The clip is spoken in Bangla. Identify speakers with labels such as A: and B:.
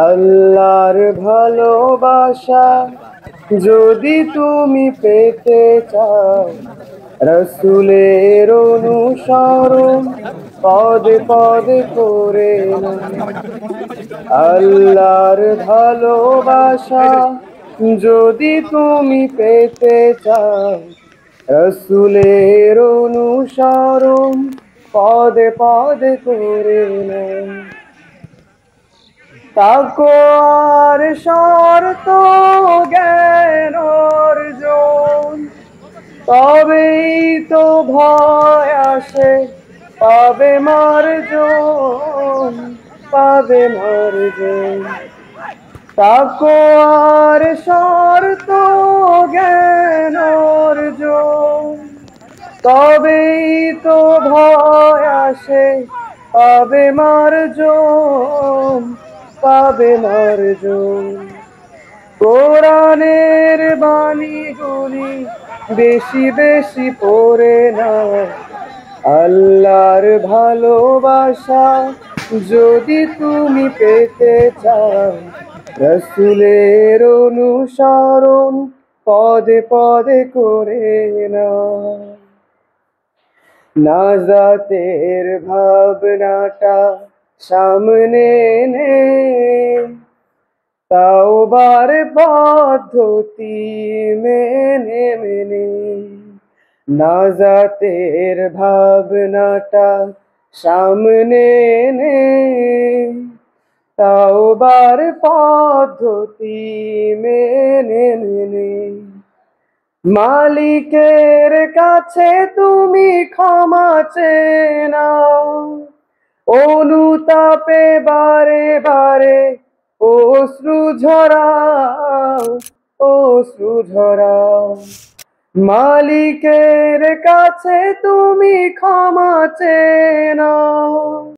A: আল্লাহর ভালোবাসা যদি তুমি পেতে চাও, রসুলের অনুসরণ পদে পদে করে নাও। আল্লাহর ভালোবাসা যদি তুমি পেতে চাও, রসুলের অনুসরণ পদে পদে করে নাও। তাকওয়ার শর্ত জ্ঞান অর্জন, তবেই তো ভয় আসে, পাবে মার্জন, পাবে মার্জন। তাকওয়ার শর্ত জ্ঞান অর্জন, তবেই তো ভয় আসে, পাবে মার্জন, পাবে মার্জন। কোরআনের বাণীগুলি বেশি বেশি পড়ে নাও। আল্লাহর ভালোবাসা যদি তুমি পেতে চাও, রসুলের অনুসরণ পদে পদে করে নাও। নাজাতের ভাবনাটা সামনে এনে তাওবার পদ্ধতি মেনে মেনে, নাজাতের ভাবনাটা সামনে এনে তাওবার পদ্ধতি মেনে মেনে, মালিকের কাছে তুমি ক্ষমা চেয়ে নাও। অনুতাপে বারে বারে অশ্রু ঝরাও, অশ্রু ঝরাও। মালিকের কাছে তুমি ক্ষমা চেয়ে নাও।